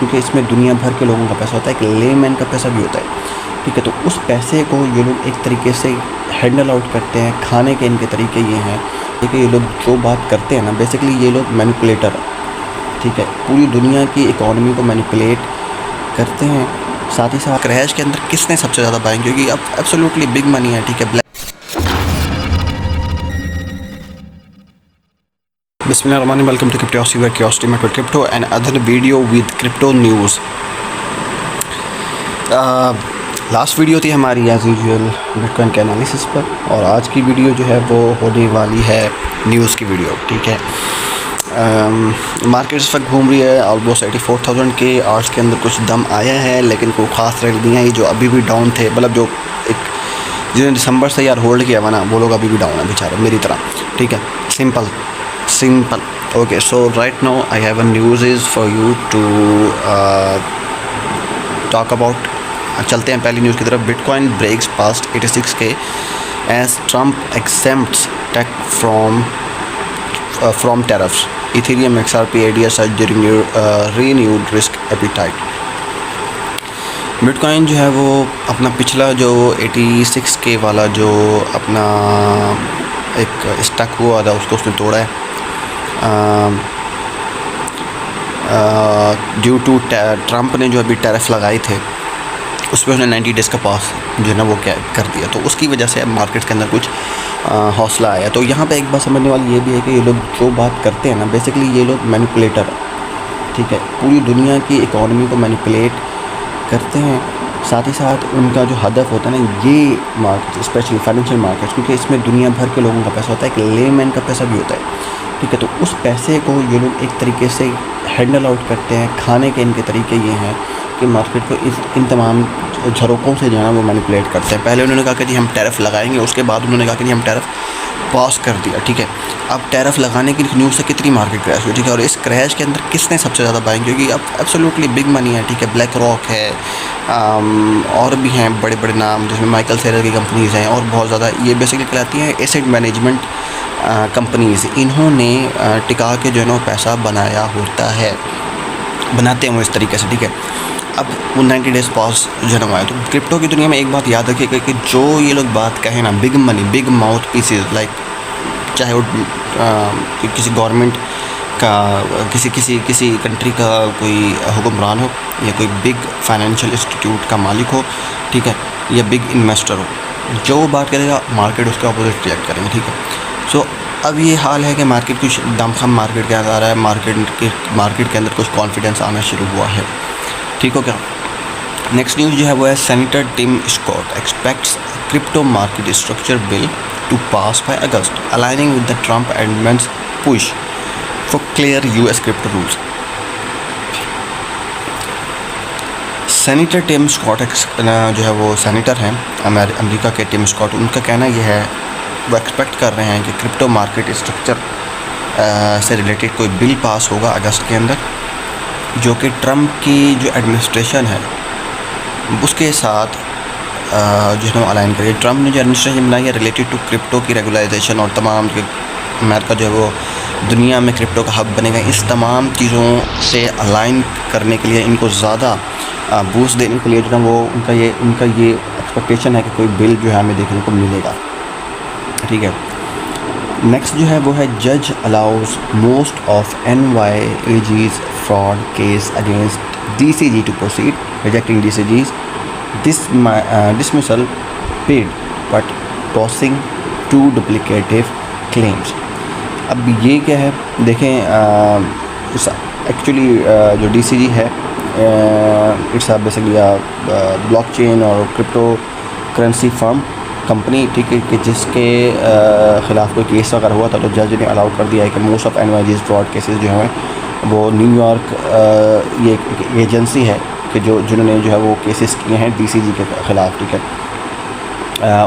क्योंकि इसमें दुनिया भर के लोगों का पैसा होता है, एक लेमैन का पैसा भी होता है। ठीक है, तो उस पैसे को ये लोग एक तरीके से हैंडल आउट करते हैं। खाने के इनके तरीके ये हैं, ठीक है। ये लोग जो बात करते हैं ना, बेसिकली ये लोग मैनिपुलेटर हैं। ठीक है, पूरी दुनिया की इकॉनमी को मैनिपुलेट करते हैं। साथ ही साथ क्रैश के अंदर किसने सबसे ज़्यादा बाइंग, क्योंकि अब एब्सोल्युटली बिग मनी है। ठीक है, बिस्मिल्लाहिर्रहमानिर्रहीम, वेलकम टू क्रिप्टोसिटी में crypto and other video with crypto news. Last video थी हमारी एज यूजुअल बिटकॉइन के एनालिसिस पर, और आज की वीडियो जो है वो होने वाली है न्यूज़ की वीडियो। ठीक है, मार्केट इस वक्त घूम रही है ऑलमोस्ट 84,000 के आर्ट्स के अंदर कुछ दम आया है, लेकिन कोई ख़ास रैली नहीं आई। जो अभी भी डाउन थे, मतलब जो एक जिन्होंने दिसंबर से यार होल्ड किया हुआ ना, वो लोग अभी भी डाउन है बेचारे, मेरी तरह। ठीक है, simple. Okay, so right now I have a news is for you to talk about. चलते हैं पहली न्यूज़ की तरफ। Bitcoin breaks past 86K as Trump exempts tech from tariffs. Ethereum XRP ADS surge renewed risk appetite. Bitcoin जो है वो अपना पिछला जो 86K वाला जो अपना एक स्टक हुआ था उसने तोड़ा है ड्यू टू ट्रम्प ने जो अभी टैरिफ लगाए थे उस पर उसने 90 डेज़ का पास जो है ना वो क्या कर दिया, तो उसकी वजह से अब मार्केट के अंदर कुछ हौसला आया। तो यहाँ पे एक बात समझने वाली ये भी है कि ये लोग जो बात करते हैं ना, बेसिकली ये लोग मैनिपुलेटर हैं। ठीक है, पूरी दुनिया की इकॉनमी को मैनिपुलेट करते हैं। साथ ही साथ उनका जो हदफ होता है ना, ये मार्केट स्पेशली फाइनेंशियल मार्केट्स, क्योंकि इसमें दुनिया भर के लोगों का पैसा होता है, एक लेमैन का पैसा भी होता है। ठीक है, तो उस पैसे को ये लोग एक तरीके से हैंडल आउट करते हैं। खाने के इनके तरीके ये हैं कि मार्केट को इन तमाम झरोकों से जो है ना वो मैनिपुलेट करते हैं। पहले उन्होंने कहा कि जी हम टैरिफ लगाएंगे, उसके बाद उन्होंने कहा कि जी हम टैरिफ पास कर दिया। ठीक है, अब टैरिफ लगाने की न्यूज़ से कितनी मार्केट क्रैश हुई। ठीक है, और इस क्रैश के अंदर किसने सबसे ज़्यादा बाइंग, क्योंकि अब एब्सोल्युटली बिग मनी है। ठीक है, ब्लैक रॉक है, और भी हैं बड़े बड़े नाम जिसमें माइकल सेलर की कंपनीज़ हैं, और बहुत ज़्यादा ये बेसिकली कहलाती हैं एसेट मैनेजमेंट कंपनीज़। इन्होंने टिका के जो है ना पैसा बनाया होता है, बनाते हैं वो इस तरीके से। ठीक है, अब वो 90 डेज़ पास जो है ना, तो क्रिप्टो की दुनिया में एक बात याद रखिएगा कि जो ये लोग बात कहें ना, big money, big mouth pieces, like चाहे वो किसी गवर्नमेंट का, किसी कंट्री का कोई हुक्मरान हो, या कोई बिग फाइनेंशियल इंस्टीट्यूट का मालिक हो, ठीक है, या बिग इन्वेस्टर हो, जो वो बात करेगा मार्केट उसके अपोजिट रिएक्ट करेंगे। ठीक है, सो अब ये हाल है कि मार्केट कुछ दमखम मार्केट के अंदर आ रहा है, मार्केट के अंदर कुछ कॉन्फिडेंस आना शुरू हुआ है। ठीक हो क्या। नेक्स्ट न्यूज़ जो है वो है senator Tim Scott expects crypto market structure bill to pass by August, aligning with the Trump administration's push for clear US crypto rules. Senator Tim Scott जो है वो सेनेटर हैं अमेरिका के, टिम स्कॉट, उनका कहना यह है, वो एक्सपेक्ट कर रहे हैं कि क्रिप्टो मार्केट स्ट्रक्चर से रिलेटेड कोई बिल पास होगा अगस्त के अंदर, जो कि ट्रम्प की जो एडमिनिस्ट्रेशन है उसके साथ जो है ना अलाइन करेगी। ट्रम्प ने जो एडमिनिस्ट्रेशन बनाई है रिलेटेड टू क्रिप्टो की रेगुलाइजेशन, और तमाम जो अमेरिका जो है वो दुनिया में क्रिप्टो का हब बनेगा, इस तमाम चीज़ों से अलाइन करने के लिए, इनको ज़्यादा बूस्ट देने के लिए जो है वो उनका ये एक्सपेक्टेशन है कि कोई बिल जो है हमें देखने को मिलेगा। ठीक है, नेक्स्ट जो है वो है जज allows most of NYAG's fraud case against DCG to proceed, rejecting DCG's dismissal paid but tossing two duplicative claims। अब ये क्या है देखें, एक्चुअली जो DCG है इट्स बेसिकली ब्लॉकचेन और क्रिप्टो करेंसी फर्म कंपनी। ठीक है, कि जिसके ख़िलाफ़ कोई केस वगैरह हुआ था, तो जज ने अलाउ कर दिया है कि most of NYAG's fraud cases जो हैं वो न्यूयॉर्क ये एक एजेंसी है कि जिन्होंने जो है वो केसेस किए हैं DCG के ख़िलाफ़। ठीक है,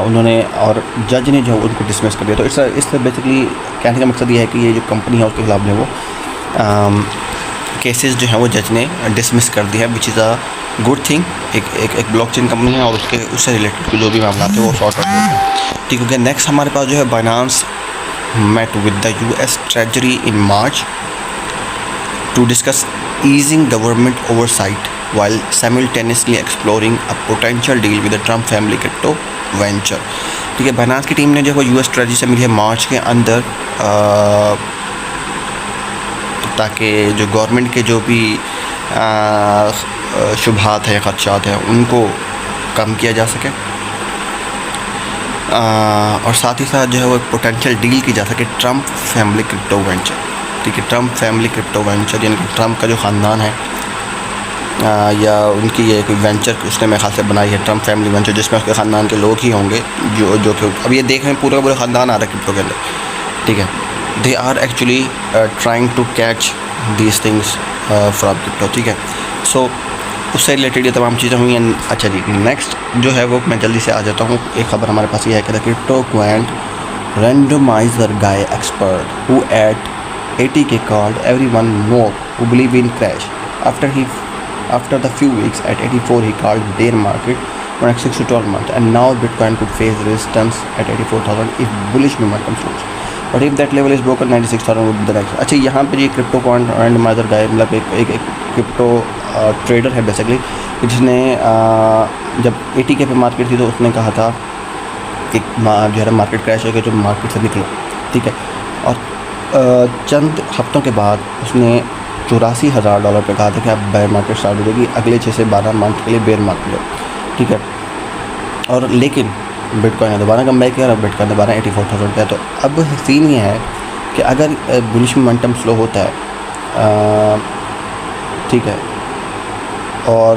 उन्होंने, और जज ने जो है उनको डिसमिस कर दिया। तो इससे बेसिकली कहने का मकसद ये है कि ये जो कंपनी है उसके ख़िलाफ़ जो है वो केसेस जो हैं वो जज ने डिसमिस कर दिया है, which is a good thing. एक ब्लॉकचेन कंपनी है और उससे रिलेटेड जो भी मामला थे वो सॉर्ट आउट होते हैं। ठीक है, नेक्स्ट हमारे पास जो है Binance met with the US treasury in March to discuss easing government oversight while simultaneously exploring a potential deal with the Trump family crypto venture. ठीक है, बाइनेंस की टीम ने जो है वो यूएस ट्रेजरी से मिली है मार्च के अंदर, ताकि जो गवर्नमेंट के जो भी शुबहात हैं, ख़दशात हैं, उनको कम किया जा सके, और साथ ही साथ जो है वो पोटेंशियल डील की जा सके ट्रम्प फैमिली क्रिप्टो वेंचर। ठीक है, ट्रम्प फैमिली क्रिप्टो वेंचर यानी कि ट्रम्प का जो ख़ानदान है या उनकी ये कोई वेंचर उसने मेरे ख्याल से बनाई है, ट्रम्प फैमिली वेंचर, जिसमें उसके ख़ानदान के लोग ही होंगे जो कि अब ये देख रहे हैं पूरा पूरा ख़ानदान आ रहा है क्रिप्टो के अंदर। ठीक है, they are actually trying to catch these things from crypto. ठीक है, सो उससे रिलेटेड ये तमाम चीज़ें हुई हैं। अच्छा जी, नेक्स्ट जो है वो मैं जल्दी से आ जाता हूँ। एक ख़बर हमारे पास ये है कि crypto quant randomizer guy expert who at 80K called everyone no who believe in crash after the few weeks at 84 he called bear market for next 6 to 12 months, and now Bitcoin could face resistance at 84,000 if bullish momentum slows, but if that level is broken 96,000 would be the next। अच्छा, यहाँ पे ये crypto quant randomizer guy मतलब एक crypto trader है basically, जिसने जब 80K पे मार्केट थी तो उसने कहा था कि जो है मार्केट क्रैश हो गया, जो मार्केट से निकलो। ठीक है, और चंद हफ्तों के बाद उसने $84,000 पे कहा था कि अब बेयर मार्केट स्टार्ट हो जाएगी, अगले 6 से 12 मंथ के लिए बेयर मार्केट है। ठीक है, और लेकिन बिटकॉइन ने दोबारा कम बैक किया और बिटकॉइन दोबारा 84,000 पे है। तो अब सीन ये है कि अगर बुलिश मोमेंटम स्लो होता है, ठीक है, और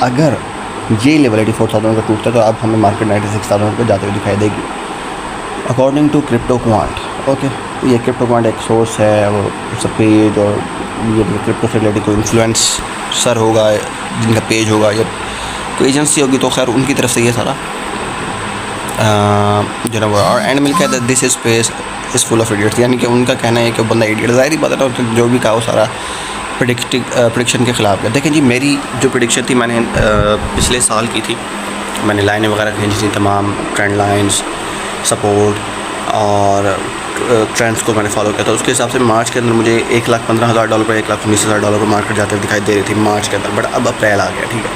अगर ये लेवल 84,000 का टूटता है तो अब हमें मार्केट 96,000 पे जाते हुए दिखाई देगी, according to crypto quant. Okay, ये क्रिप्टो क्वांट एक सोर्स है, वो उसका पेज और ये क्रिप्टो से रिलेटेड कोई इन्फ्लुएंसर होगा जिनका पेज होगा या कोई एजेंसी होगी, तो खैर उनकी तरफ से ये सारा जो है वो, और एंड मिल कहता है this is space is full of idiots, यानी कि उनका कहना है कि बंदा इडियट, ज़ाहिर बात है ना, जो भी कहा वो सारा प्रेडिक्शन के ख़िलाफ़ है। देखें जी, मेरी जो प्रेडिक्शन थी मैंने पिछले साल की थी, मैंने लाइनें वगैरह खींची थी, तमाम ट्रेंड लाइंस, सपोर्ट और ट्रेंड्स को मैंने फॉलो किया था। उसके हिसाब से मार्च के अंदर मुझे $1,15,000 पर $1,19,000 पर मार्केट जाते हुए दिखाई दे रही थी मार्च के अंदर, बट अब अप्रैल आ गया। ठीक है,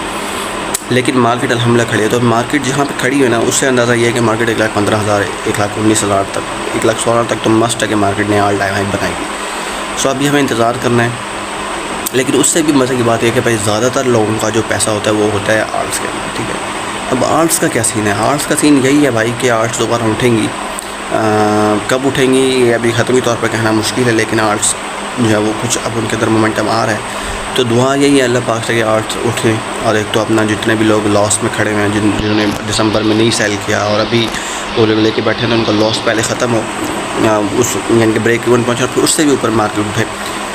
लेकिन मार्केट अल्हम्दुलिल्लाह खड़ी है। तो मार्केट जहाँ पे खड़ी हुई है ना, उससे अंदाज़ा ये है कि मार्केट 1,15,000 1,19,000 तक 1,16,000 तक तो मस्ट है कि मार्केट ने ऑल टाइम हाई बनाई। सो अभी हमें इंतज़ार करना है। लेकिन उससे भी मज़े की बात यह है कि भाई ज़्यादातर लोगों का जो पैसा होता है वो होता है आर्ट्स के अंदर। ठीक है, अब आर्ट्स का क्या सीन है? आर्ट्स का सीन यही है भाई कि आर्ट्स दोबारा उठेंगी, कब उठेंगी ये अभी ख़त्मी तौर पर कहना मुश्किल है, लेकिन आर्ट्स जो है वो कुछ अब उनके अंदर मोमेंटम आ रहा है। तो दुआ यही है अल्लाह पाक से कि आर्ट्स उठें, और एक तो अपना जितने भी लोग लॉस में खड़े हुए हैं, जिन्होंने दिसंबर में नहीं सेल किया और अभी वो लेके बैठे हैं, उनका लॉस पहले ख़त्म हो, उस यानी कि ब्रेक इवन पहुँचा, फिर उससे भी ऊपर मार्केट उठे।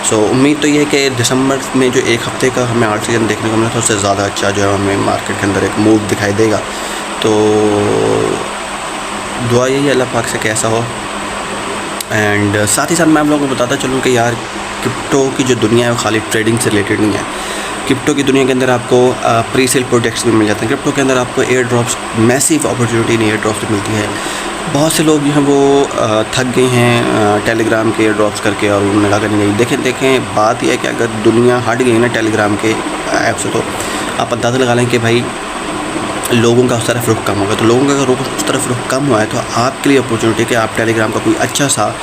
सो उम्मीद तो ये है कि दिसंबर में जो एक हफ़्ते का हमें आर्ट सीजन देखने को मिला था, उससे ज़्यादा अच्छा जो है हमें मार्केट के अंदर एक मूव दिखाई देगा। तो दुआ यही है अल्लाह पाक से कैसा हो। एंड साथ ही साथ मैं आप लोगों को बताता चलूँ कि यार क्रिप्टो की जो दुनिया है वो खाली ट्रेडिंग से रिलेटेड नहीं है। क्रिप्टो की दुनिया के अंदर आपको प्री सेल प्रोजेक्ट्स भी मिल जाते हैं। क्रिप्टो के अंदर आपको air drops, massive opportunity in air drops भी मिलती है। बहुत से लोग जो हैं वो थक गए हैं टेलीग्राम के एयर ड्रॉप्स करके, और उन्होंने कहा कि नहीं, देखें बात यह है कि अगर दुनिया हट गई ना टेलीग्राम के ऐप से, तो आप अंदाज़ा लगा लें कि भाई लोगों का उस तरफ रुख कम होगा। तो लोगों का अगर उस तरफ रुख कम हुआ है तो आपके लिए अपॉर्चुनिटी है कि आप टेलीग्राम का कोई अच्छा सा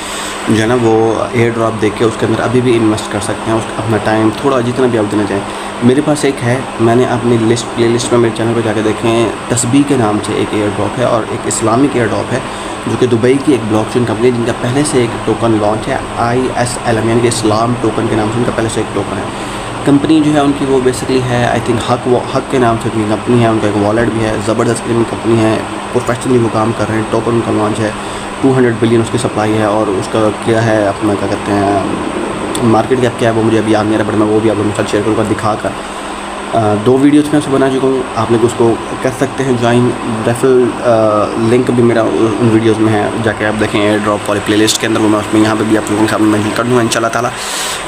जो है ना वो एयर ड्रॉप देख के उसके अंदर अभी भी इन्वेस्ट कर सकते हैं, उसका अपना टाइम थोड़ा जितना भी आप देना चाहें। मेरे पास एक है, मैंने अपनी प्ले लिस्ट में मेरे चैनल पर जाकर देखें, तस्बीह के नाम से एक एयर ड्रॉप है और एक इस्लामिक एयर ड्रॉप है जो कि दुबई की एक ब्लॉकचेन कंपनी, जिनका पहले से एक टोकन लॉन्च है ISLM यानी कि इस्लाम टोकन के नाम से उनका पहले से एक टोकन है। कंपनी जो है उनकी वो बेसिकली है आई थिंक हक के नाम से उनकी कंपनी है, उनका एक वॉलेट भी है, ज़बरदस्त कंपनी है, प्रोफेशनली वो काम कर रहे हैं। टोकन उनका लॉन्च है, 200 बिलियन उसकी सप्लाई है, और उसका क्या है अपना क्या कहते हैं मार्केट कैप क्या है वो मुझे अभी याद नहीं आ रहा, बट मैं वो भी आप लोगों के साथ शेयर करूँगा दिखाकर। 2 वीडियोज़ में उसको बना चुका हूँ, आप लोग उसको कर सकते हैं ज्वाइन। रेफरल लिंक भी मेरा उन वीडियोज़ में है, जाके आप देखें एयर ड्रॉप वाली प्लेलिस्ट के अंदर, वो मैं उसमें यहाँ पे भी आप लोगों के सामने मेंशन कर दूँगा इंशाल्लाह ताला।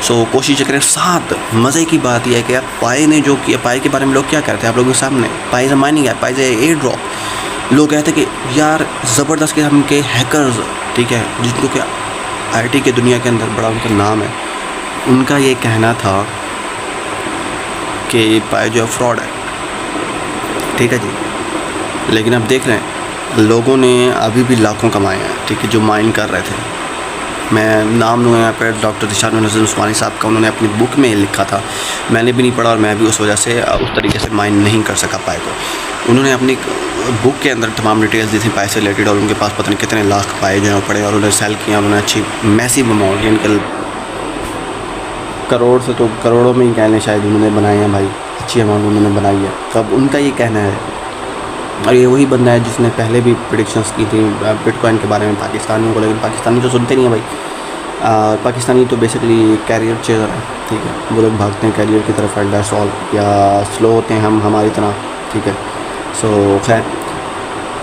सो कोशिश करें। साथ मज़े की बात यह है कि यार पाई ने जो किया, पाई के बारे में लोग क्या कहते हैं आप लोगों के सामने, पाई से माइनिंग है, पाई से एयर ड्रॉप। लोग कहते हैं कि यार ज़बरदस्त किस्म के हैकर्स, ठीक है, जिनको क्या आईटी की दुनिया के अंदर बड़ा उनका नाम है, उनका ये कहना था कि पाई जो है फ्रॉड है, ठीक है जी। लेकिन अब देख रहे हैं लोगों ने अभी भी लाखों कमाए हैं, ठीक है, जो माइन कर रहे थे। मैं नाम लूँगा यहाँ पर डॉक्टर दिशान नज़र उस्मानी साहब का, उन्होंने अपनी बुक में लिखा था, मैंने भी नहीं पढ़ा और मैं भी उस वजह से उस तरीके से माइन नहीं कर सका पाए को। उन्होंने अपनी बुक के अंदर तमाम डिटेल्स दी थी पाए से रिलेटेड, और उनके पास पता नहीं कितने लाख पाए जो है पड़े, और उन्होंने सेल किया, उन्होंने अच्छी मैसिव अमाउंट, यानी करोड़ से तो करोड़ों में ही कह लें शायद उन्होंने बनाए हैं भाई, अच्छी अमाउंट उन्होंने बनाई है। तो अब उनका ये कहना है, और ये वही बंदा है जिसने पहले भी प्रेडिक्शंस की थी बिटकॉइन के बारे में पाकिस्तानियों को, लेकिन पाकिस्तानी तो सुनते नहीं हैं भाई। पाकिस्तानी तो बेसिकली कैरियर चेजर है, ठीक है, वो लोग भागते हैं कैरियर की तरफ, एंड दैट्स ऑल, या स्लो होते हैं हम हमारी तरह, ठीक है। सो खैर,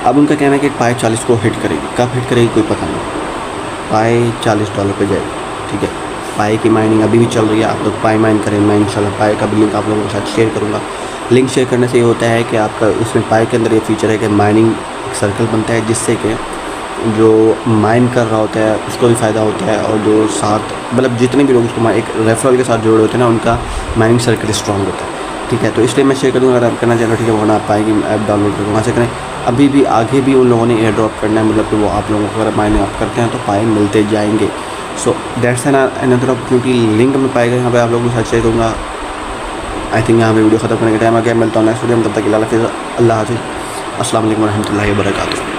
अब उनका कहना है कि पाई 40 को हिट करेगी, कब हिट करेगी कोई पता नहीं, पाई $40 पे जाएगी, ठीक है। पाई की माइनिंग अभी भी चल रही है, आप लोग पाई माइन करें, मैं इंशाल्लाह पाई का भी लिंक आप लोगों के साथ शेयर करूँगा। लिंक शेयर करने से ये होता है कि आपका उसमें पाई के अंदर ये फीचर है कि माइनिंग सर्कल बनता है, जिससे कि जो माइन कर रहा होता है उसको भी फ़ायदा होता है, और जो साथ मतलब जितने भी लोग उसको एक रेफरल के साथ जुड़े होते हैं ना, उनका माइनिंग सर्कल स्ट्रॉन्ग होता है, ठीक है। तो इसलिए मैं शेयर करूँगा, अगर आप करना चाहें ठीक है, वरना आप पाई की ऐप डाउनलोड करके वहाँ से करें। अभी भी आगे भी उन लोगों ने एयर ड्रॉप करना है, मतलब कि वो आप लोगों को अगर माइनिंग आप करते हैं तो पाई मिलते जाएंगे। So that's an another opportunity. Link में पाएगा यहाँ पे आप लोगों के साथ शेयर करूँगा। आई थिंक यहाँ पे वीडियो ख़त्म करने का टाइम आ गया। मिलता हूँ नेक्स्ट वीडियो में, तब तक के लिए अल्लाह हाफ़िज़, अस्सलाम वालेकुम रहमतुल्लाहि व बरकातुहू।